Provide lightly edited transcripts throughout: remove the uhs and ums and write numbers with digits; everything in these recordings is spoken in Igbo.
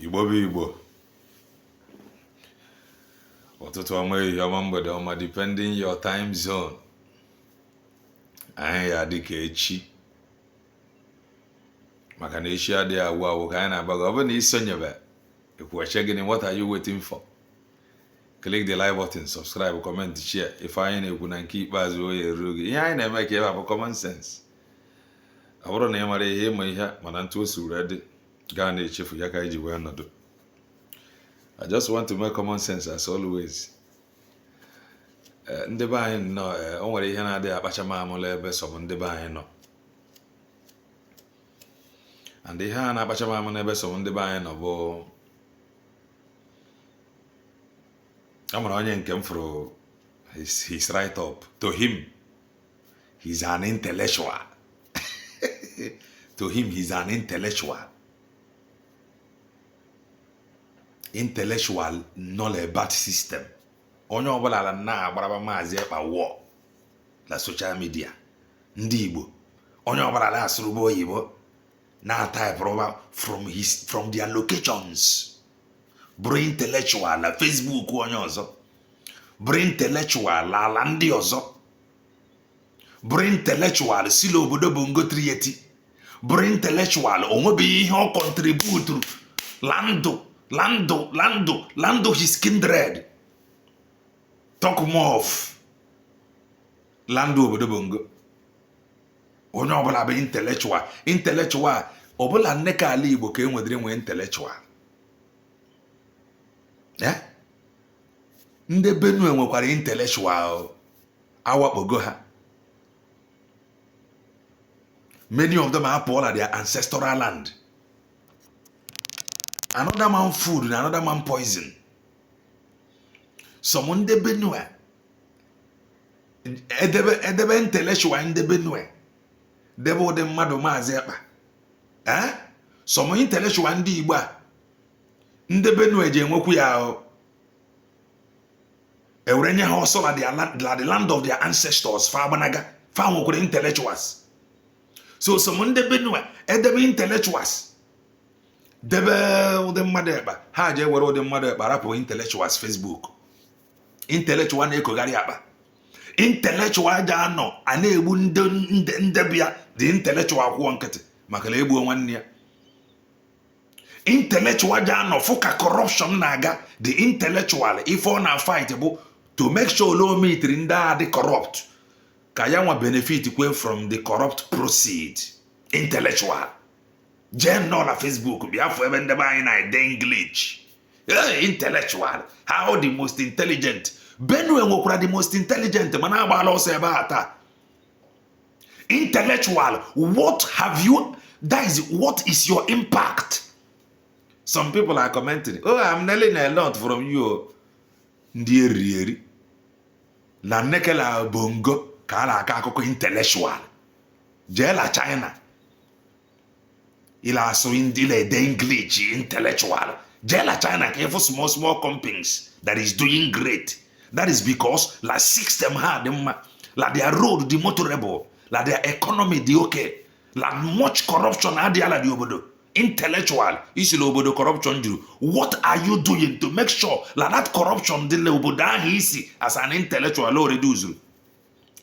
Igbo bụ Igbo. Ụtụtụ ọma, ehihie ọma, mgbede ọma, depending your time zone. Anyị ya dị ka echi. Maka na echi adịghị agwụ agwụ ka anyị na-agbago. Ọ bụrụ na isonyebe, ekwueche gịnị, what are you waiting for? Click the like button, subscribe, comment, share. Ife anyị na-ekwu na nke ikpeazụ oye eruo gị. Ihe anyị na-eme ka ebe a bụ common sense. Ọ bụrụ na ị mara ihe ịma ihe mana ntụ o suru ede gaa na-echefu ya ka anyị ji wee nọdụ. I just want to make common sense as always. Ndị be anyị nọ, o nwere ihe na-adịghị akpacha m amụla ebe sọm ndị be anyị nọ. And ihe a na-akpacha m amụla ebe sọm ndị be anyị nọ bụ ọ nwere onye nke m fụrụ his right up. To him, he's an intellectual. To him, he's an intellectual. Intellectual knowledge system. Onye ọbụla na-agbaraba Mazi Ekpa war na social media. Ndị Igbo. Onye ọbụla na-asụrụ oyibo na-type from their locations. Bụrụ intellectual na Facebook onye ọzọ. Bụrụ intellectual ala ndị ọzọ. Bụrụ intellectual si n'obodo bụ ngotrieti. Bụrụ intellectual onwebeghị ihe ọ contribute Lando his kindred. Talk more of Lando obodo bongo. Onye ọbụla bụ intellectual ọbụla nneka ala Igbo ka enwedịrị nwe intellectual. Ndị Benue nwekwara intellectual awakpogo ha. Many of them are poor at their ancestral land. Another man food and another man poison. Some ndị Benue edebe intellectual ndị Benue debe ụdị mmadụ Mazi Ekpa. Some intellectual ndị Igbo a ndị Benue ji enwekwu ya ahụ ewere nye ha ọsọ la the land of their ancestors fa agbanaga fa nwekwara intellectuals. So some ndị Benue edebe intellectuals debe ụdị mmadụ Ekpa ha je were ụdị mmadụ Ekpa rapụ intellectuals Facebook. Intellectual na-ekogharị akpa. Intellectual ja anọ a na-egbu ndebịa dị intellectual kwụọ nkịtị maka na egbuo nwanne ya. Intellectual ja anọ fụ ka corruption na-aga the intellectual ife ọ na-fight bụ to make sure lo mitri ndị a dị corrupt ka ya nwa benefit kwe from the corrupt proceed. Intellectual jee nọ na Facebook bịa fụ ebe ndebe anyị na-ede English. Intellectual, how the most intelligent. Benue nwekwara the most intelligent mana agbala ọsọ ebe a taa. Intellectual, what is your impact? Some people are commenting, oh, I'm learning a lot from you. Ndị eri na nekela bongo ka a na-aka akụkọ intellectual. Jee la China ila asụ ndị na-ede English intellectual. Jela China came for small companies that is doing great. That is because la system had them, la their road the motorable, la their economy the okay, la much corruption had the obodo. Intellectual is obodo corruption do. What are you doing to make sure la that corruption the obodo easy as an intellectual or reduce?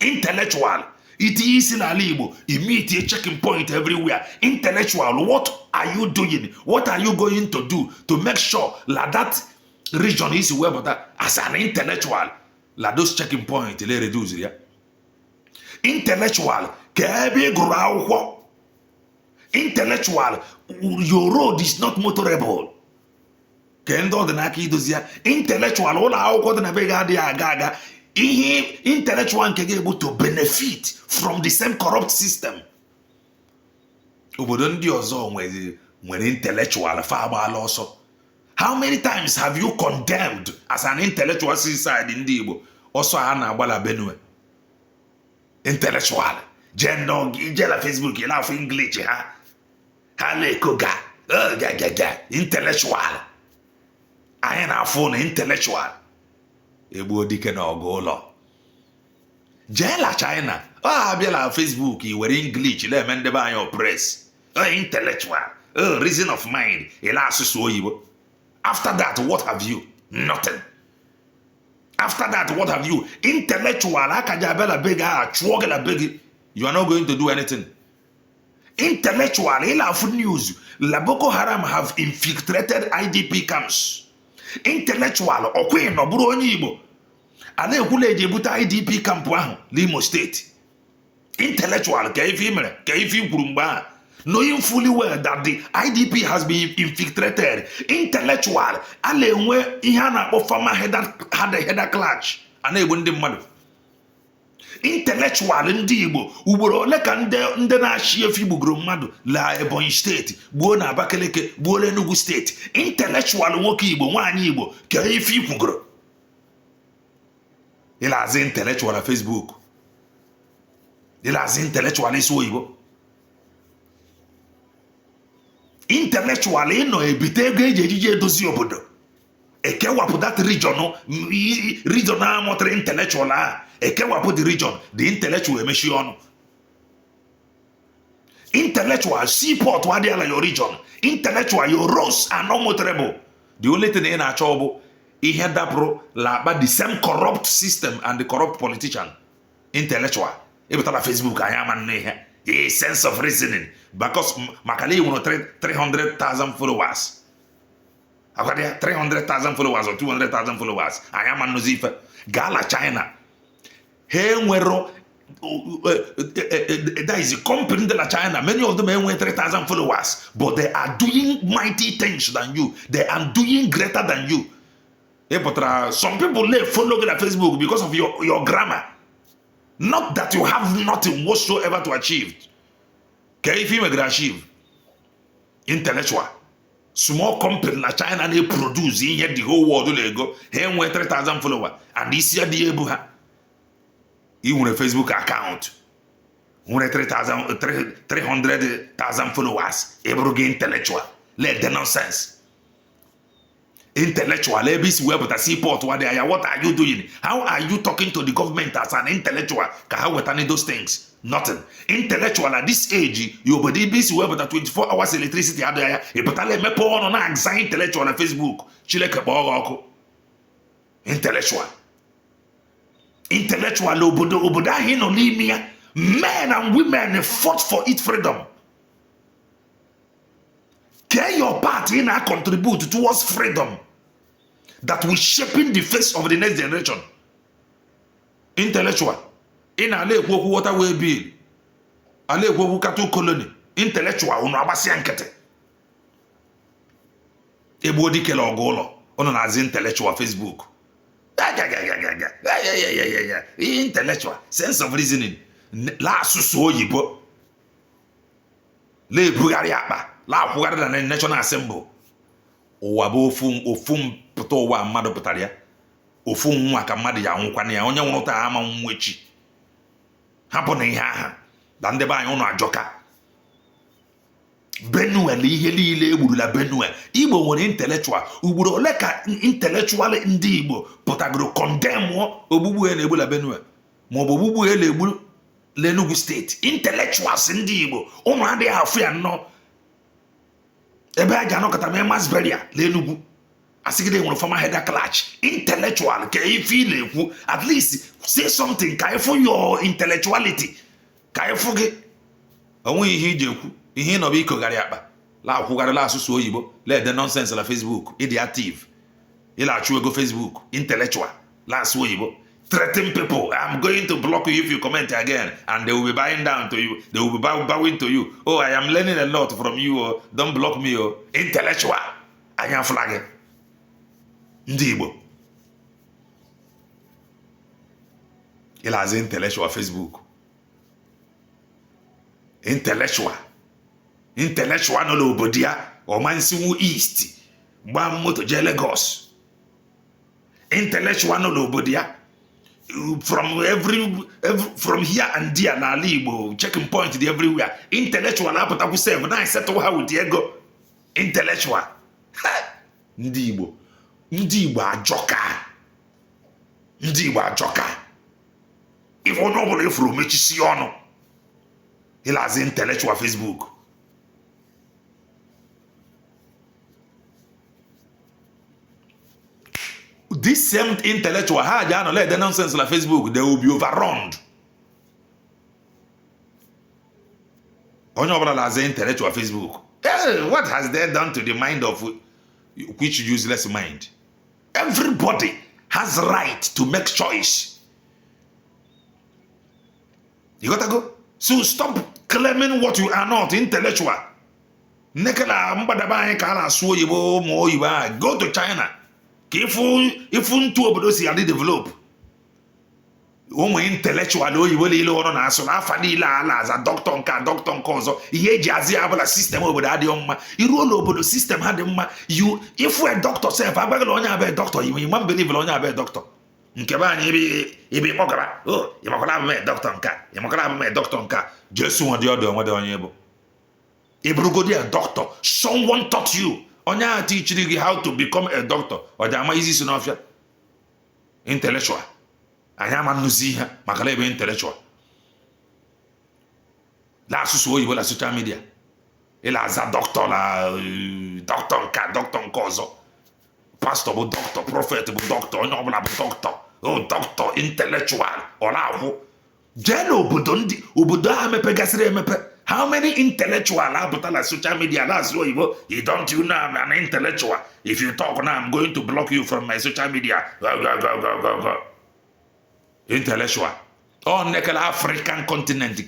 Intellectual. It is in Igbo. Immediate checking point everywhere. Intellectual, what are you doing? What are you going to do to make sure that region is well, but as an intellectual, those checking point they reduce ya. Intellectual, intellectual, your road is not motorable. Intellectual, all our na bega aga. Intellectual nke ga-able to benefit from the same corrupt system. Obodo ndị ọzọ nwere intellectual fa agbala ọsọ. How many times have you condemned as an intellectual suicide in ndị Igbo? Ọsọ a na-agbala Benue. Intellectual. Jela Facebook ị na-afụ English ha na-ekoga. Intellectual. Anyị na-afụ na intellectual. Egbuo dike na ọgụ ụlọ. Jee la China abịala Facebook i were English na-eme ndebe anyị oppress. Intellectual reason of mind. After that, what have you? Nothing. After that, what have you? Intellectual, you are not going to do anything. Intellectual, news. La Boko Haram have infiltrated IDP camps. Intellectual, okwe no buru onye Igbo. Ale hule jebuta IDP camp ahụ l'Imo State. Intellectual, ka ife mere, ka ife kwuru mgbe ahụ. Knowing fully well that the IDP has been infiltrated. Intellectual, ale enwe ihe a na-akpọ former header clutch. A na-egbu ndị mmadụ. Intellectual ndị Igbo ugboro ole ka ndị na-achị efi gbugoro mmadụ la Ebonyi steeti gbuo na Abakaliki gbuo Enugu steeti. Intellectual nwoke Igbo nwaanyị Igbo ka efi kwugoro. Ịlazi intellectual na Facebook. Ịlazi intellectual isi oyibo. Intellectual ịnọ ebite ego eji ejije edozi obodo. Ekewapụ that region amụtara intellectual a. Ekewapụ the region, the intellectual emechi ọnụ. Intellectual seaport wadịala your region. Intellectual your roads are not motorable. The only thing ị na-achọ bụ ihe dapụrụ lakpa the same corrupt system and the corrupt politician. Intellectual. Ịbụtala Facebook anya ama nne ihe. A sense of reasoning. Because Makali won 300,000 followers. I've got 300,000 followers or 200,000 followers. I am a Nozifa. Gala China. Hey, that is a company in China. Many of them have 3,000 followers, but they are doing mighty things than you. They are doing greater than you. Hey, but some people follow on Facebook because of your grammar. Not that you have nothing whatsoever to achieve. If you achieve intellectual, small company in China they produce in the whole world. They go, hey, 3,000 followers, and this year the able you want a Facebook account, 300,000 followers, able to intellectual. Let the nonsense. Intellectual, ABC web but a seaport. What are you doing? How are you talking to the government as an intellectual? How are those things? Nothing. Intellectual at this age, you be busy web but 24 hours electricity. But I me pour on intellectual on Facebook. Intellectual. Intellectual obodo hino limia. Men and women fought for its freedom. Can your part in and contribute towards freedom that will shape the face of the next generation? Intellectual. In a lake waterway bill. A lake cattle colony. Intellectual. Unabasi ankete. Ebodi kelo golo. Ono as intellectual Facebook. Intellectual. Sense of reasoning. La suso yibo. Le bugari akpa. La kwugara na National Assembly. Ụwa bụ ofu mpụta ụwa mmadụ pụtara ya. Ofu nwa ka mmadụ ya nwụkwana ya. Onye nwụrụ taa ama nwechi. Hapụ na ihe aha. Da ndị be anyị ụnụ ajọka. Benue na ihe niile egburula Benue. Igbo nwere intellectual. Ugboro ole ka intellectual ndị Igbo pụtagoro condemn ogbugbu ya na-egbula Benue. Ma ọ bụ ogbugbu ya na-egbu l'Enugu steeti. Intellectuals ndị Igbo ụmụ adịghị afụ ya nnọọ. Ebe a ga-anọkọta mee mass burial l'Enugu. Asigide nwere former header clutch. Intellectual ka ife na-ekwu. At least say something ka ifu your intellectuality. Ka ifu gị. Onwe ihe iji ekwu. Ihe nọ bụ ikogharị akpa. La akwụgharị la asụsụ oyibo. Let the nonsense la Facebook. Ịdị active. Ịla achụ ego Facebook. Intellectual. La asụ oyibo. Threaten people. I'm going to block you if you comment again. And they will be bowing down to you. They will be bowing to you. Oh, I am learning a lot from you. Oh. Don't block me. Oh. Intellectual. I am flagging. Ndị Igbo. Ilazi intellectual Facebook. Intellectual. Intellectual no l'obodo Omansiwu East. Gba moto je Lagos. Intellectual no l'obodo from from here and there na ala Igbo checking point the everywhere. Intellectual apụtakwu sef na settle ha with ego. Intellectual. Ndị Igbo. Ndị Igbo ajọka. Ndị Igbo ajọka. If onye ọbụla ifuru mechisi ọnụ. Ilazi intellectual Facebook. this same intellectual, ha, ja, no, let the nonsense on Facebook, they will be overrun. As an intellectual Facebook. What has that done to the mind of which useless mind? Everybody has right to make choice. You gotta go. So stop claiming what you are not, intellectual. Go to China. If you develop. Intellectual na so na fadila ala as a doctor nko ihe ji azi abula system obodo adi mma iru obodo system ha dị mma you if we a doctor self agbagala onye abe doctor you man believe onye abe doctor nke ba anyị ibi kpọgara oh imakola abe doctor nka Jesu wodi odo onye bụ ibrugodi a doctor someone taught you onye a teach you how to become a doctor o ja ama izi so n'ofia intellectual Anyama nuziha makala ebe intellectual. La asusu oyibo la social media. Ila za doctor la doctor nkozo. Pastor bu doctor, prophet bu doctor, onye ọbụla bu doctor. Oh doctor intellectual. Ola ahụ. Jeno obodo ha mepegasịrị emepe. How many intellectual apụta la social media la asusu oyibo? You know I'm an intellectual. If you talk now, I'm going to block you from my social media. Go. Intellectual. All naked African continent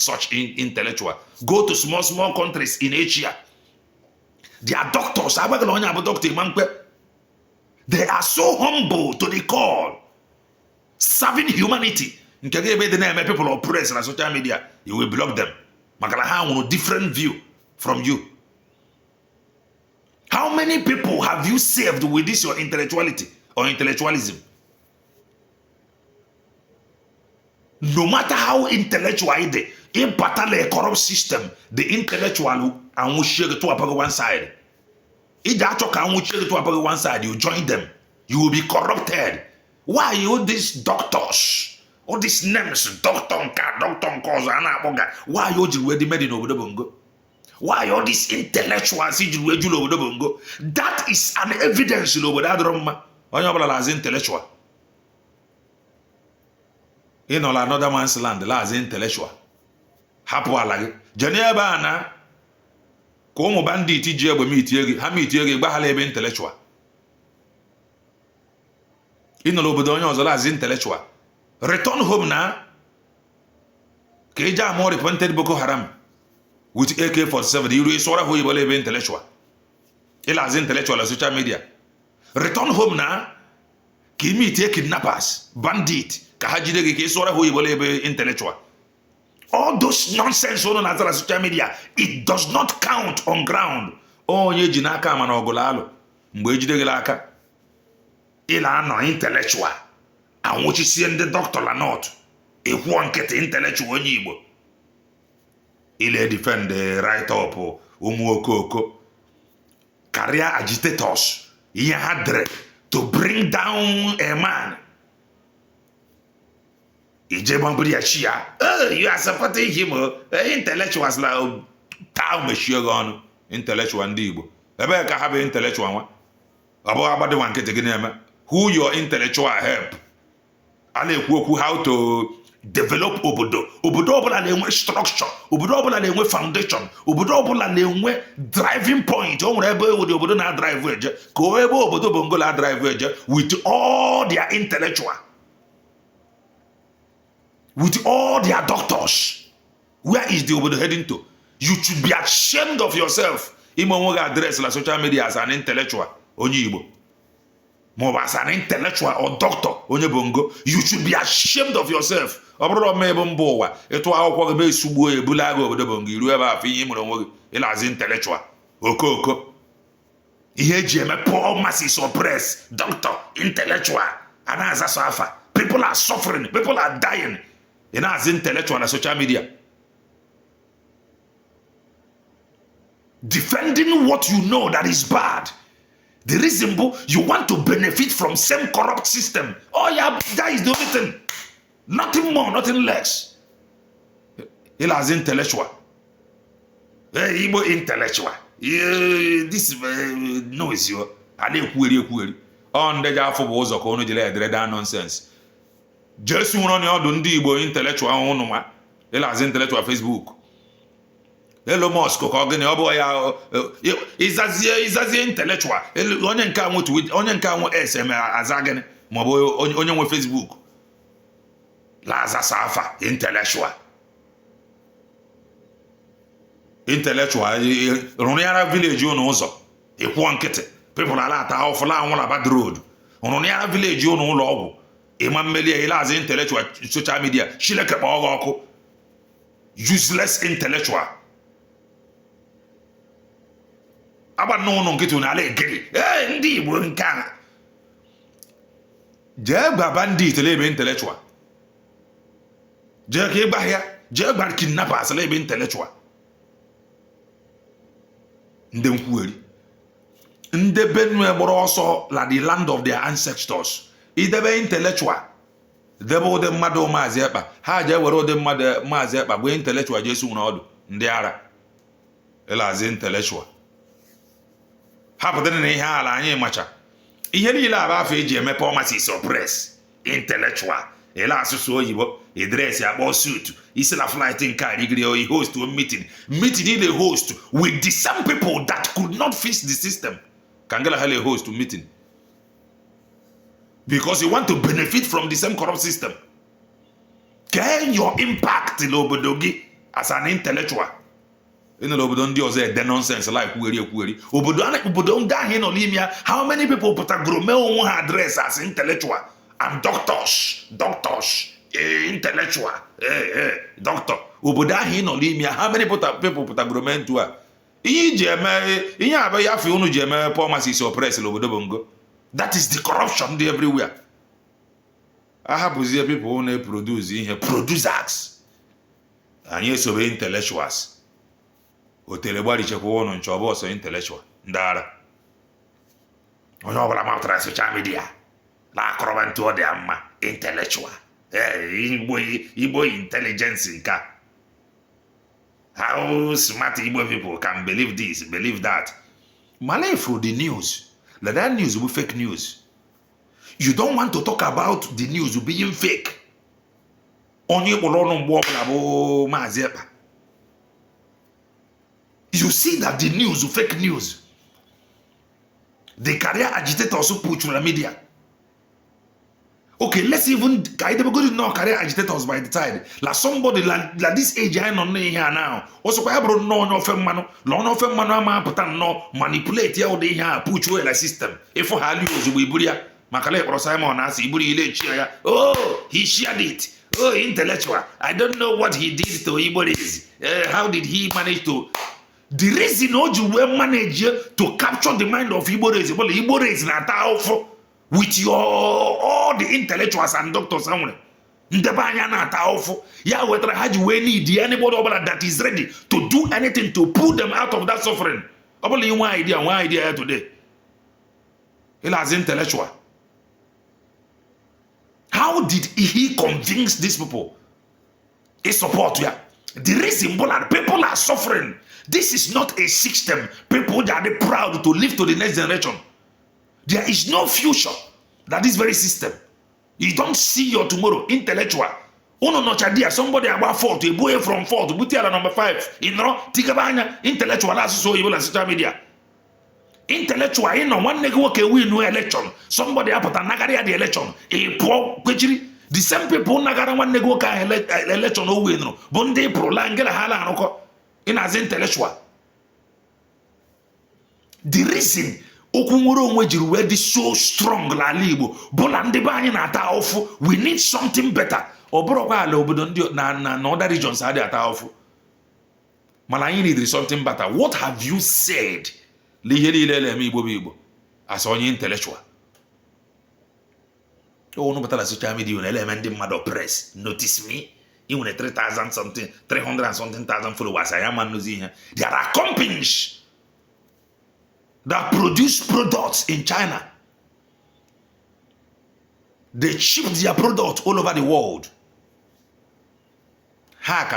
such intellectual. Go to small countries in Asia. They are doctors. They are so humble to the call. Serving humanity. People oppress on social media. You will block them. Different view from you. How many people have you saved with this your intellectuality or intellectualism? No matter how intellectual it is, in battle a corrupt system, the intellectual and will share to one side. If that can will share to one side, you join them. You will be corrupted. Why you these doctors? All these names, doctor, why you the medicine over the bongo? Why all these intellectuals over the bongo? That is an evidence over that drama. As intellectual. In all another man's land, as intellectual. Hapu alagi. Jeneba na komo banditi jebo meet yegi bahalebe intellectual. In all obodonyo as intellectual. Return home na Keja more repented Boko Haram with AK-47. You is what who believe intellectual. Il as intellectual as social media. Return home na Kimi take kidnappers, bandit. Intellectual. All those nonsense on the social media, it does not count on ground. Oh, ye jinaka manogolalo. Mbwejidegelaka. Ila no intellectual. And what you see in the doctor or not. If one get intellectual on Igbo. Ile defend the right up umuokoko. Career agitators. He had to bring down a man. You are supporting him. Intellectuals like town monsieur gone. Intellectual and Igbo. Ebe ka have intellectual one. About the one who your intellectual help. Ale how to develop obodo. Obodo obola le structure. Obodo obola le foundation. Obodo obola le driving point. Ebe obodo na drive wedge. Ko ebe obodo bongo la drive wedge with all their intellectual. With all their doctors, where is the obodo heading to? You should be ashamed of yourself. Imo address la social media as an intellectual, onye Igbo. Mo as an intellectual or doctor, onye bongo. You should be ashamed of yourself. Obro me bombowa. Eto akwụkwọ be sugbo ebulago obodo bongo iru ebe afi imo nwoge. Ila as intellectual. Oko. Ihe ji eme poor masses oppress. Doctor, intellectual. Anaza suffer. People are suffering. People are dying. And as intellectual on social media. Defending what you know that is bad. The reason you want to benefit from same corrupt system. Oh yeah, that is the only thing. Nothing more, nothing less. He has intellectual. Igbo intellectual. This noise you. On the Jaffa was a corner dread nonsense. Just one on the Igbo intellectual on it has intellectual Facebook. Hello Moscow, Kogan, is as the intellectual. Onion can with onion can SM as again, Mobo onion with Facebook. Laza Safa, intellectual. Intellectual, Roniara village, you know, so. If one kete, people are like off land one about the road. Roniara village, you know, logo. Imam Melia has intellectual social media. She like a useless intellectual. Aba no get to nale gay. Indeed, won't can. Jeba bandit lebe intellectual. Jeba here, Jeba kidnappers lebe intellectual. Ndemkweri. Benue boro also la the land of their ancestors. Idebe intellectual. Debo de mado Mazi Ekpa. Ha je wero de mado Mazi Ekpa bụ intellectual Jesu na odu ndị ara. Elazi intellectual. Ha pụtara na ihe ala anyị macha. Ihe niile aba afọ eji eme pharmacy suppress intellectual. Ela asụsụ oyibo, edress akpọ suit, isi la flight nke arigiri o host to a meeting. Meeting the host with the same people that could not fix the system. Kangela hale host to meeting. Because you want to benefit from the same corrupt system. Can your impact in Obodogi as an intellectual? In the Obodo ndi oze the nonsense like query. Obodo ndahi no limia. How many people put a gromeo one address as intellectual and doctors, intellectual, doctor. Obodahi no limia. How many people put a gromeo to her? Pharmacy suppress Obodo bongo. That is the corruption there everywhere. I have people who produce acts. And yes, so intellectuals. Hotelebari chekwa ono nchobo so intellectual. Ndara. Onye obula mautra social media. La akrobantu de amma intellectual. Igbo intelligence nka. How smart Igbo people can believe this, believe that. Malay through the news. Like that news will be fake news. You don't want to talk about the news being fake. You see that the news is fake news. The career agitators who put on the media. Okay, let's even go to know career agitators by the side. Like somebody like this age I don't know here now. Also, I bro no femano, no manipulate here all day here, put you in the system. If for how you we buria, Makale or Simon as Iburi. Oh, he shared it. Oh, intellectual. I don't know what he did to Iboris. How did he manage to? The reason you were managed to capture the mind of Iboris, Iboris not powerful. With your all the intellectuals and doctors, anybody that is ready to do anything to pull them out of that suffering. Only one idea today. He has intellectual. How did he convince these people? He support you. The reason people are suffering. This is not a system. People that are proud to live to the next generation. There is no future that this very system. You don't see your tomorrow. Intellectual. Uno no chadia. Somebody about 40. A boy from 4 to Butiala number 5. You know, Tigabanya. Intellectual. As so you will social media. Intellectual. You know, one nigga okay win no election. Somebody up at Nagaria the election. A poor query. The same people Nagara one nigga can election no win. Bonde pro langela hala anoko. In as intellectual. The reason Okunworo onwejiru were so strong la Igbo bola ndị be anyị na-ata ofu. We need something better. Oborokwa ala obodo ndị na other regions adị ata ofu. Mana anyị need something better. What have you said? Lihe niile eme Igbo bụ Igbo as onye intellectual. No better social media na ele ndị mmadụ press. Notice me. Even 300 and something thousand followers. I am nozi ihe. There are companies that produce products in China. They ship their product all over the world. How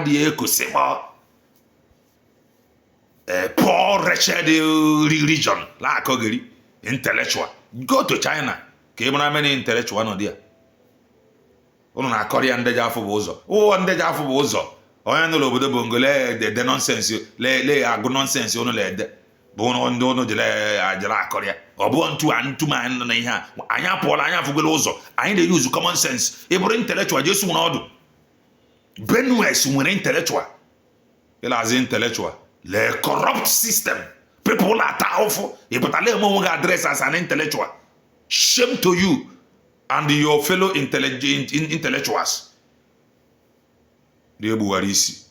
do you say poor wretched region like Ogiri? intellectual. Go to China. Ka ị mara many intellectual nọ there. Unu na-akọrị ya ndeje afọ bụ ụzọ. Ụwa ndeje afọ bụ ụzọ. Onye nọ n'obodo Bongo le nonsense le agụ nonsense unu le-ede. Bụ ndị unu jere akọrị ya. Ọ bụ ntu ma anyị nọ na ihe a. Anyị apụọla, anyị afụgwela ụzọ. Anyị na-use common sense. Ị bụrụ intellectual, Jesu nwere ọdụ. Benue nwere intellectual. Ịlazi intellectual. Le corrupt system. People are powerful. Ị pụtala eme onwe gị address as an intellectual. Shame to you and your fellow intellectuals. Ndị egbuwara isi.